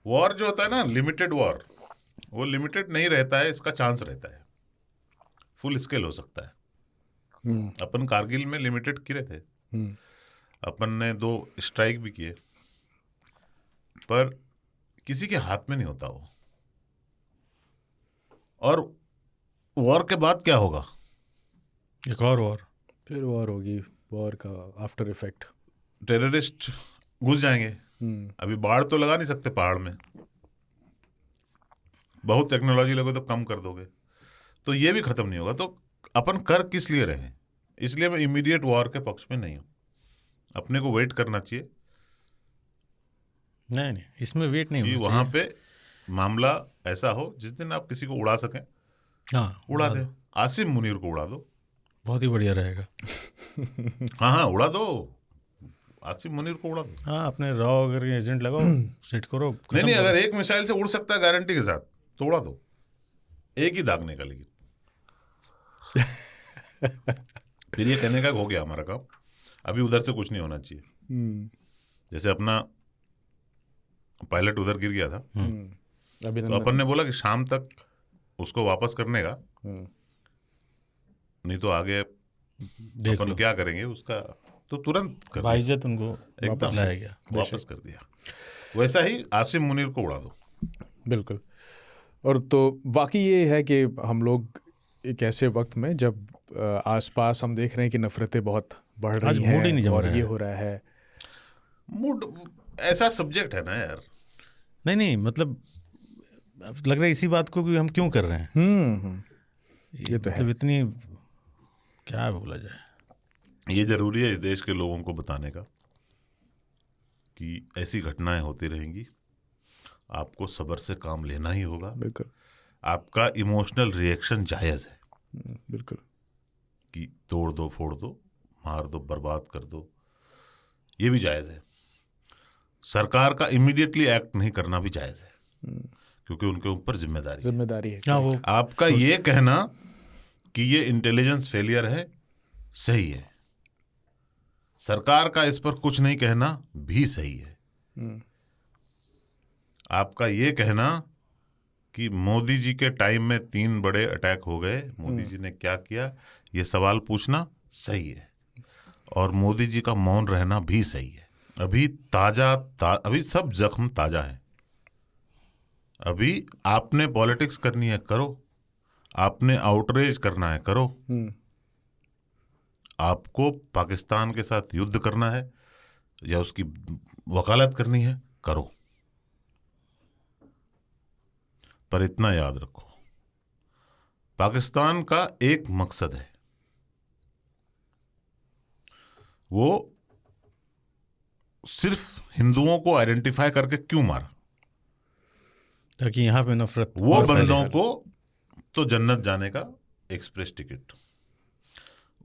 War जो होता है ना, लिमिटेड वॉर, वो लिमिटेड नहीं रहता है, इसका चांस रहता है, फुल स्केल हो सकता है। हम्म। अपन कारगिल में लिमिटेड गिरे थे, हम्म। अपन ने 2 स्ट्राइक भी किए, पर किसी के हाथ में नहीं होता वो। और वॉर के बाद क्या होगा? एक और फिर वॉर होगी, वॉर का आफ्टर इफेक्ट। टेररिस्ट घुस जाएंगे। अभी बाढ़ तो लगा नहीं सकते पहाड़ में, बहुत टेक्नोलॉजी लगे तो कम कर दोगे, तो ये भी खत्म नहीं होगा। तो अपन कर किस लिए रहे हैं? इसलिए मैं इमीडिएट वॉर के पक्ष में नहीं हूँ, अपने को वेट करना चाहिए नहीं नहीं, इसमें वेट नहीं कि होना वहां चाहिए। पे मामला ऐसा हो जिस दिन आप किसी को उड़ा सकें, हाँ, उड़ा दे। आसिम मुनीर को उड़ा दो, बहुत ही बढ़िया रहेगा। हाँ हाँ उड़ा दो, आसिम मुनीर को उड़ा दो। हाँ, अपने रॉ अगर एजेंट लगाओ, सेट करो, नहीं नहीं, खत्म अगर करो। एक मिसाइल से उड़ सकता है गारंटी के साथ तो उड़ा दो, एक ही दाग निकलेगी। फिर ये कहने का हो गया हमारा काम, अभी उधर से कुछ नहीं होना चाहिए। जैसे अपना पायलट उधर गिर गया था, तो अभिनंदन। अपन ने बोला कि शाम तक उसको वापस करने का, नहीं तो आगे देख अपन लो, क्या करेंगे उसका, तो तुरंत कर दिया, बाइज्जत उनको एकदम लाया गया। वापस कर दिया। वैसा ही आसिम मुनीर को उड़ा दो। बिल्कुल। और तो वाकई ये है कि हम लोग एक ऐसे वक्त में जब आसपास हम देख रहे हैं कि नफरतें बहुत बढ़ आज रही मूड ही नहीं हैं जम और रहा ये है। हो रहा है। मूड ऐसा सब्जेक्ट है ना यार। नहीं नहीं, मतलब अब लग रहा है इसी बात को कि हम क्यों कर रहे हैं। ये तो मतलब है। इतनी, क्या बोला जाए। ये जरूरी है इस देश के लोगों को बताने का कि ऐसी घटनाएं होती रहेंगी, आपको सब्र से काम लेना ही होगा। बिल्कुल आपका इमोशनल रिएक्शन जायज़ है बिल्कुल। कि तोड़ दो, फोड़ दो, मार दो, बर्बाद कर दो, ये भी जायज़ है। सरकार का इमीडिएटली एक्ट नहीं करना भी जायज़ है, क्योंकि उनके ऊपर जिम्मेदारी है। है। हाँ, वो आपका ये कहना कि ये इंटेलिजेंस फेलियर है सही है, सरकार का इस पर कुछ नहीं कहना भी सही है। आपका ये कहना कि मोदी जी के टाइम में 3 बड़े अटैक हो गए, मोदी जी ने क्या किया, ये सवाल पूछना सही है, और मोदी जी का मौन रहना भी सही है। अभी अभी सब जख्म ताजा है। अभी आपने पॉलिटिक्स करनी है करो, आपने आउटरीच करना है करो, आपको पाकिस्तान के साथ युद्ध करना है या उसकी वकालत करनी है करो, पर इतना याद रखो, पाकिस्तान का एक मकसद है, वो सिर्फ हिंदुओं को आइडेंटिफाई करके क्यों मारा? ताकि यहाँ पे नफरत वो और बंदों फैले। को तो जन्नत जाने का एक्सप्रेस टिकट,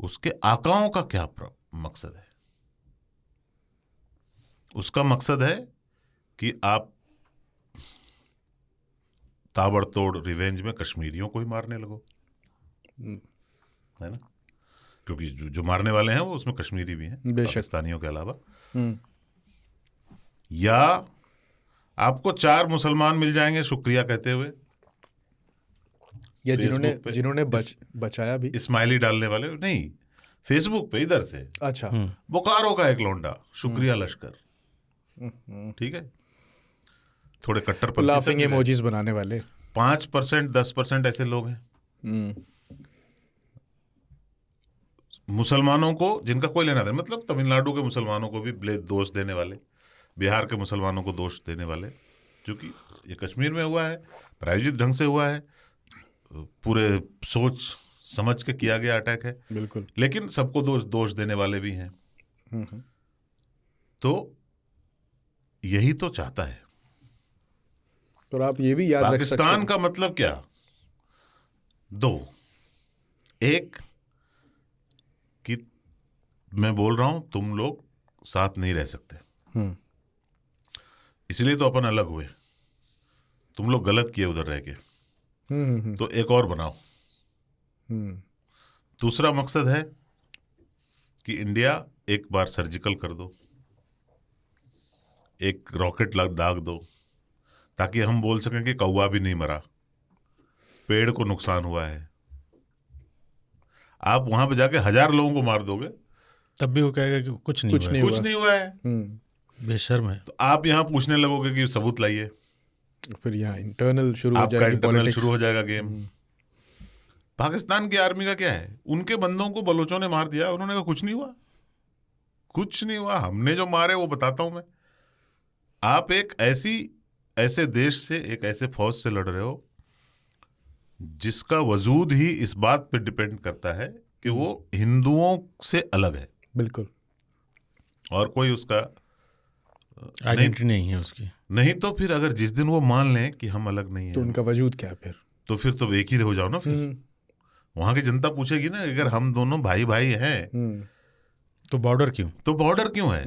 उसके आकाओं का क्या मकसद है? उसका मकसद है कि आप ताबड़तोड़ रिवेंज में कश्मीरियों को ही मारने लगो, है ना? क्योंकि जो मारने वाले हैं वो उसमें कश्मीरी भी हैं पाकिस्तानियों के अलावा। या आपको 4 मुसलमान मिल जाएंगे शुक्रिया कहते हुए, या फेसबुक जिन्होंने पे बचाया भी। स्माइली डालने वाले नहीं, फेसबुक पे इधर से अच्छा। बोकारो का एक लौंडा शुक्रिया लश्कर, ठीक है, थोड़े कट्टरपंथी लाफिंग इमोजीज बनाने वाले 5% 10% ऐसे लोग हैं। मुसलमानों को जिनका कोई लेना देना, मतलब तमिलनाडु के मुसलमानों को भी दोष देने वाले, बिहार के मुसलमानों को दोष देने वाले, क्योंकि ये कश्मीर में हुआ है, प्रायोजित ढंग से हुआ है, पूरे सोच समझ के किया गया अटैक है। बिल्कुल। लेकिन सबको दोष देने वाले भी हैं। तो यही तो चाहता है तो आप ये भी याद रख सकते पाकिस्तान हैं। का मतलब क्या? 2, एक कि मैं बोल रहा हूं तुम लोग साथ नहीं रह सकते, इसलिए तो अपन अलग हुए, तुम लोग गलत किए उधर रह के, तो एक और बनाओ। दूसरा मकसद है कि इंडिया एक बार सर्जिकल कर दो, एक रॉकेट दाग दो, ताकि हम बोल सकें कि कौवा भी नहीं मरा, पेड़ को नुकसान हुआ है। आप वहां पे जाके 1000 लोगों को मार दोगे, तब भी वो कहेगा कि कुछ नहीं हुआ है, कुछ नहीं हुआ है। बेशर्म है। तो आप यहाँ पूछने लगोगे कि सबूत लाइए, फिर यहाँ इंटरनल शुरू हो आपका जाएगी इंटरनल पॉलिटिक्स। शुरू हो जाएगा गेम। पाकिस्तान की आर्मी का क्या है, उनके बंदों को बलोचों ने मार दिया, उन्होंने कहा कुछ नहीं हुआ, कुछ नहीं हुआ, हमने जो मारे वो बताता हूं मैं। आप एक ऐसे देश से, एक ऐसे फौज से लड़ रहे हो जिसका वजूद ही इस बात पे डिपेंड करता है कि वो हिंदुओं से अलग है, बिल्कुल। और कोई उसका आइडेंटिटी नहीं है उसकी। नहीं तो फिर अगर जिस दिन वो मान लें कि हम अलग नहीं तो है, उनका वजूद क्या है फिर? तो फिर तो एक ही हो जाओ ना। फिर वहां की जनता पूछेगी ना, अगर हम दोनों भाई भाई हैं तो बॉर्डर क्यों? तो बॉर्डर क्यों है?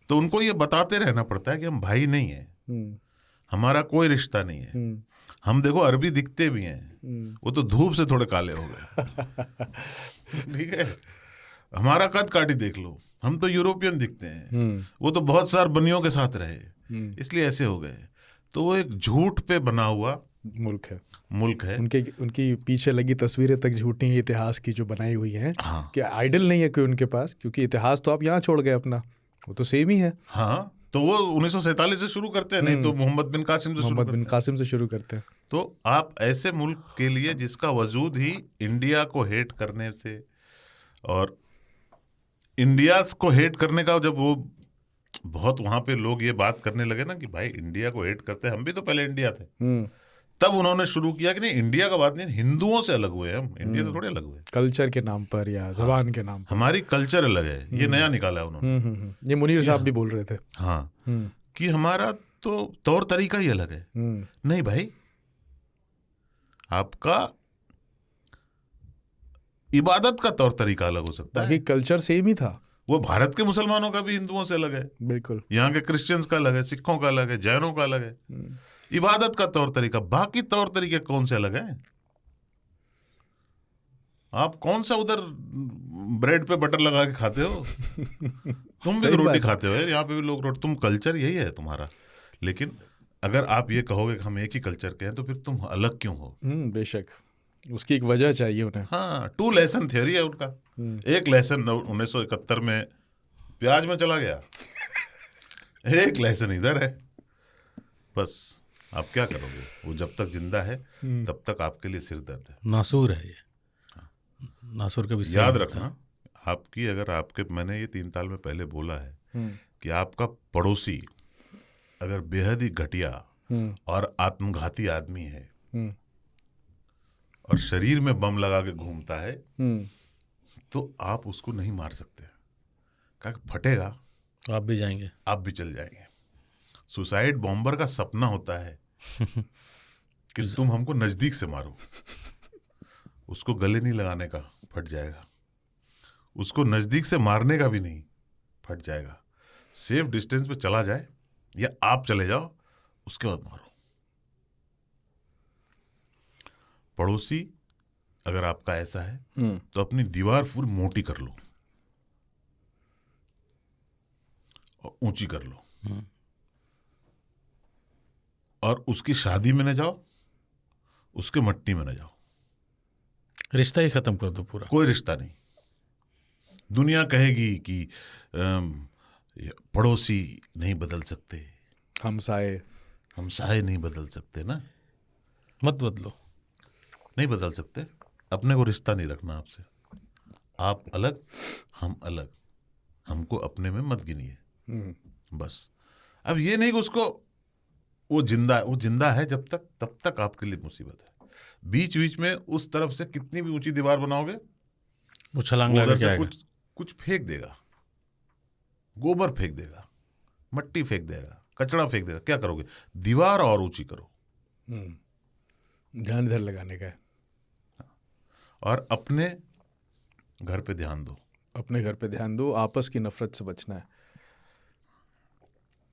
तो उनको ये बताते रहना पड़ता है कि हम भाई नहीं है, हमारा कोई रिश्ता नहीं है। हम देखो अरबी दिखते भी हैं, वो तो धूप से थोड़े काले हो गए। ठीक है, हमारा कद काठी देख लो, हम तो यूरोपियन दिखते हैं, वो तो बहुत सारे बनियों के साथ रहे, इसलिए ऐसे हो गए। तो वो एक झूठ पे बना हुआ मुल्क है। उनकी पीछे लगी तस्वीरें तक झूठी हैं, इतिहास की जो बनाई हुई हैं। हाँ। कि आइडल नहीं है कोई उनके पास, क्योंकि इतिहास तो आप यहाँ छोड़ गए अपना, वो तो सेम ही है। हाँ, तो वो 1947 से शुरू करते हैं, नहीं तो मोहम्मद बिन कासिम से शुरू करते हैं। तो आप ऐसे मुल्क के लिए जिसका वजूद ही इंडिया को हेट करने से, और इंडिया को हेट करने का, जब वो बहुत वहां पे लोग ये बात करने लगे ना कि भाई इंडिया को हेट करते हैं, हम भी तो पहले इंडिया थे, तब उन्होंने शुरू किया कि नहीं, इंडिया का बात नहीं, हिंदुओं से अलग हुए हम, इंडिया से थोड़े अलग हुए, कल्चर के नाम पर या जबान के नाम पर। हमारी कल्चर अलग है, ये नया निकाला है उन्होंने। ये मुनीर साहब भी बोल रहे थे। हाँ, कि हमारा तो तौर तरीका ही अलग है। नहीं भाई, आपका इबादत का तौर तरीका अलग हो सकता है, बाकी कल्चर सेम ही था। वो भारत के मुसलमानों का भी हिंदुओं से अलग है, बिल्कुल। यहाँ के क्रिश्चियंस का अलग है, सिखों का अलग है, जैनों का अलग है, इबादत का तौर तरीका। बाकी तौर तरीके कौन से अलग हैं? आप कौन सा उधर ब्रेड पे बटर लगा के खाते हो? तुम भी तो रोटी खाते हो, यहाँ पे भी लोग रोटी, तुम कल्चर यही है तुम्हारा। लेकिन अगर आप ये कहोगे कि हम एक ही कल्चर के हैं, तो फिर तुम अलग क्यों हो? बेशक, उसकी एक वजह चाहिए उन्हें। हाँ, 2 लेसन थ्योरी है उनका। एक लेसन 1971 में प्याज में चला गया, एक लेसन इधर है। बस आप क्या करोगे, वो जब तक जिंदा है तब तक आपके लिए सिर दर्द है। नासूर है ये, नासूर का भी याद रखना, आपकी अगर आपके, मैंने ये 3 साल में पहले बोला है कि आपका पड़ोसी अगर बेहद ही घटिया और आत्मघाती आदमी है और शरीर में बम लगा के घूमता है, तो आप उसको नहीं मार सकते, क्योंकि फटेगा, आप भी जाएंगे, आप भी चल जाएंगे। सुसाइड बॉम्बर का सपना होता है कि तुम हमको नजदीक से मारो, उसको गले नहीं लगाने का, फट जाएगा। उसको नजदीक से मारने का भी नहीं, फट जाएगा। सेफ डिस्टेंस पे चला जाए या आप चले जाओ, उसके बाद मारो। पड़ोसी अगर आपका ऐसा है तो अपनी दीवार पूरी मोटी कर लो और ऊंची कर लो, और उसकी शादी में न जाओ, उसके मट्टी में न जाओ, रिश्ता ही खत्म कर दो पूरा। कोई रिश्ता नहीं। दुनिया कहेगी कि पड़ोसी नहीं बदल सकते, हमसाए नहीं बदल सकते ना, मत बदलो, नहीं बदल सकते। अपने को रिश्ता नहीं रखना आपसे, आप अलग, हम अलग, हमको अपने में मत गिनिए बस। अब ये नहीं कि उसको, वो जिंदा है जब तक, तब तक आपके लिए मुसीबत है। बीच बीच में उस तरफ से कितनी भी ऊंची दीवार बनाओगे, वो छलांग उधर लगा से के कुछ फेंक देगा, गोबर फेंक देगा, मट्टी फेंक देगा, कचरा फेंक देगा। क्या करोगे? दीवार और ऊंची करो। ध्यान इधर लगाने का है, और अपने घर पे ध्यान दो, अपने घर पे ध्यान दो, आपस की नफरत से बचना है।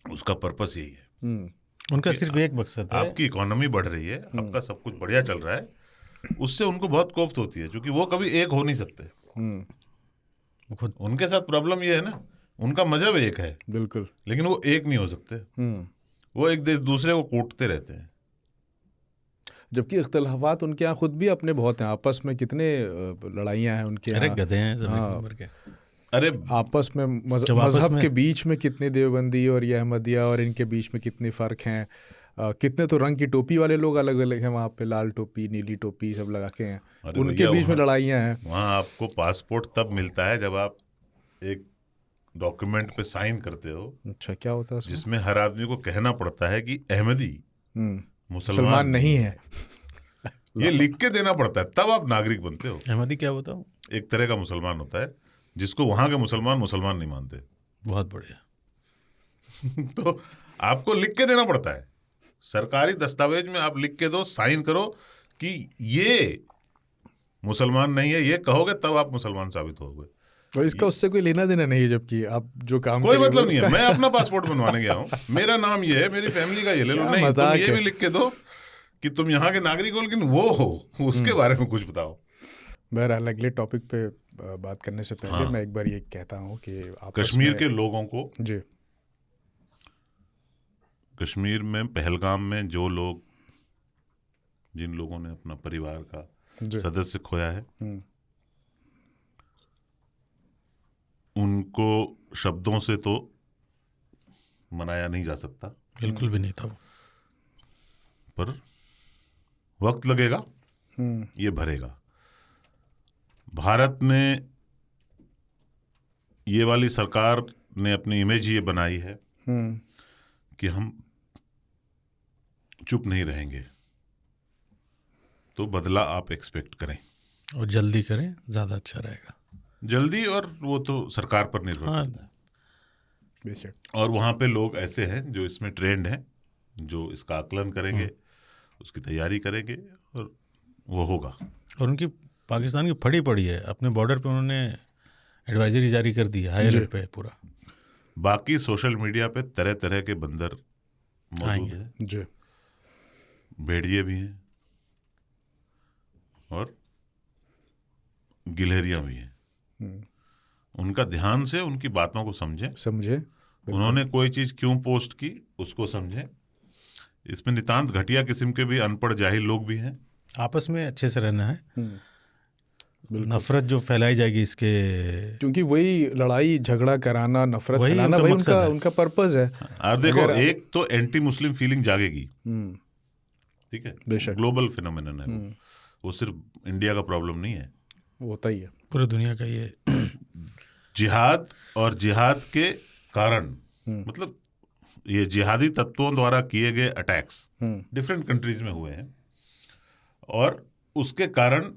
उसका पर्पस यही है। उनका सिर्फ एक मकसद है, आपकी इकोनॉमी बढ़ रही है, आपका सब कुछ बढ़िया चल रहा है, उससे उनको बहुत कोफ्त होती है, क्योंकि वो कभी एक हो नहीं सकते। खुद उनके साथ प्रॉब्लम ये है ना, उनका मजहब एक है बिल्कुल, लेकिन वो एक नहीं हो सकते। वो एक दूसरे को कूटते रहते हैं। जबकि इख्तलाफात उनके यहाँ खुद भी अपने बहुत हैं, आपस में कितने लड़ाइयाँ हैं उनके अरे यहाँ। गधे हैं सब एक हाँ। नंबर के। अरे आपस में जब आपस मजहब में- के बीच में कितने देवबंदी और ये अहमदिया और इनके बीच में कितने फ़र्क हैं। कितने तो रंग की टोपी वाले लोग अलग अलग हैं वहाँ पे, लाल टोपी नीली टोपी सब लगा के हैं, अरे उनके भैया, बीच में वहाँ- लड़ाइयाँ हैं। वहाँ आपको पासपोर्ट तब मिलता है जब आप एक डॉक्यूमेंट पे साइन करते हो, अच्छा, क्या होता है उसमें? जिसमें हर आदमी को कहना पड़ता है कि अहमदी मुसलमान मुसलमान नहीं है। ये लिख के देना पड़ता है, तब आप नागरिक बनते हो। अहमदी क्या बताऊँ? एक तरह का मुसलमान होता है जिसको वहां के मुसलमान नहीं मानते। बहुत बढ़िया। तो आपको लिख के देना पड़ता है, सरकारी दस्तावेज में आप लिख के दो, साइन करो कि ये मुसलमान नहीं है, ये कहोगे तब आप मुसलमान साबित होगे। और इसका उससे कोई लेना देना नहीं है, जबकि आप जो काम कोई करेंगे मतलब नहीं है। उसका- मैं अपना पासपोर्ट बनवाने गया हूँ, मेरा नाम ये है, मेरी फैमिली का ये ले लो। क्या नहीं, तुम मजाक ये है। भी लिख के दो कि तुम यहाँ के नागरिक हो, लेकिन वो हो उसके बारे में कुछ बताओ। बहरहाल अगले टॉपिक पे बात करने से पहले हाँ। मैं एक बार ये कहता हूँ कि आपस कश्मीर में- के लोगों को, जी कश्मीर में पहलगाम में जो लोग, जिन लोगों ने अपना परिवार का जी सदस्य खोया है, हम्म, उनको शब्दों से तो मनाया नहीं जा सकता, बिल्कुल भी नहीं था वो। पर वक्त लगेगा, हम्म, ये भरेगा। भारत ने, ये वाली सरकार ने अपनी इमेज ये बनाई है हम्म, कि हम चुप नहीं रहेंगे, तो बदला आप एक्सपेक्ट करें और जल्दी करें, ज़्यादा अच्छा रहेगा। जल्दी, और वो तो सरकार पर निर्भर हाँ। करता है। बेशक। और वहाँ पे लोग ऐसे हैं जो इसमें ट्रेंड हैं, जो इसका आकलन करेंगे, उसकी तैयारी करेंगे, और वो होगा। और उनकी पाकिस्तान की फड़ी पड़ी है, अपने बॉर्डर पे उन्होंने एडवाइजरी जारी कर दी है, हाई अलर्ट पे है पूरा। बाकी सोशल मीडिया पे तरह तरह के बंदर मौजूद आएंगे। हैं, जी भेड़िए भी हैं और गिलहरियां भी हैं। उनका ध्यान से उनकी बातों को समझें, समझे। उन्होंने कोई चीज क्यों पोस्ट की उसको समझें। इसमें नितांत घटिया किस्म के भी अनपढ़ जाहिल लोग भी हैं। आपस में अच्छे से रहना है, नफरत जो फैलाई जाएगी इसके, क्योंकि वही लड़ाई झगड़ा कराना, नफरत वही फैलाना, उनका वही मकसद उनका है। उनका पर्पस है। और देखो, अगर- एक तो एंटी मुस्लिम फीलिंग जागेगी, हम्म, ठीक है, बेशक। ग्लोबल फिनोमेनन है वो सिर्फ इंडिया का प्रॉब्लम नहीं है। होता ही है। पूरी दुनिया का ये जिहाद और जिहाद के कारण, मतलब ये जिहादी तत्वों द्वारा किए गए अटैक्स डिफरेंट कंट्रीज में हुए हैं, और उसके कारण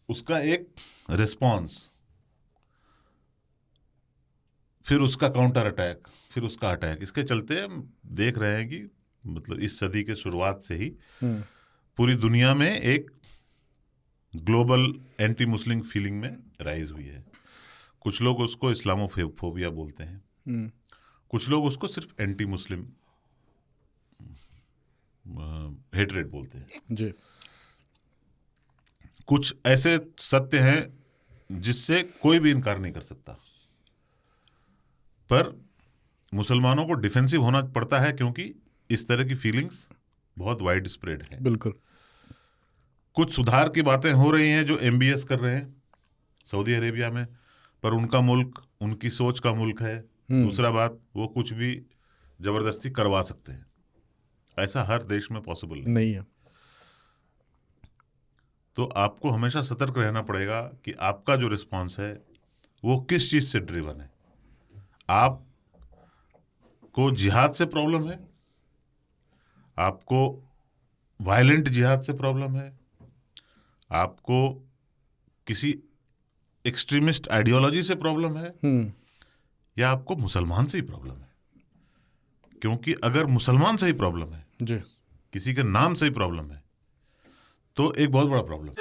उसका एक रिस्पॉन्स, फिर उसका काउंटर अटैक, फिर उसका अटैक, इसके चलते हम देख रहे हैं कि मतलब इस सदी के शुरुआत से ही पूरी दुनिया में एक ग्लोबल एंटी मुस्लिम फीलिंग में राइज हुई है। कुछ लोग उसको इस्लामोफोबिया बोलते हैं, कुछ लोग उसको सिर्फ एंटी मुस्लिम हेटरेट बोलते हैं। जी कुछ ऐसे सत्य हैं जिससे कोई भी इनकार नहीं कर सकता, पर मुसलमानों को डिफेंसिव होना पड़ता है क्योंकि इस तरह की फीलिंग्स बहुत वाइड स्प्रेड है। बिल्कुल। कुछ सुधार की बातें हो रही हैं जो MBS कर रहे हैं सऊदी अरेबिया में, पर उनका मुल्क, उनकी सोच का मुल्क है। दूसरा बात, वो कुछ भी जबरदस्ती करवा सकते हैं, ऐसा हर देश में पॉसिबल नहीं है। तो आपको हमेशा सतर्क रहना पड़ेगा कि आपका जो रिस्पॉन्स है वो किस चीज से ड्रिवन है। आपको जिहाद से प्रॉब्लम है, आपको वायलेंट जिहाद से प्रॉब्लम है, आपको किसी एक्सट्रीमिस्ट आइडियोलॉजी से प्रॉब्लम है, या आपको मुसलमान से ही प्रॉब्लम है। क्योंकि अगर मुसलमान से ही प्रॉब्लम है, जी किसी के नाम से ही प्रॉब्लम है, तो एक बहुत बड़ा प्रॉब्लम है।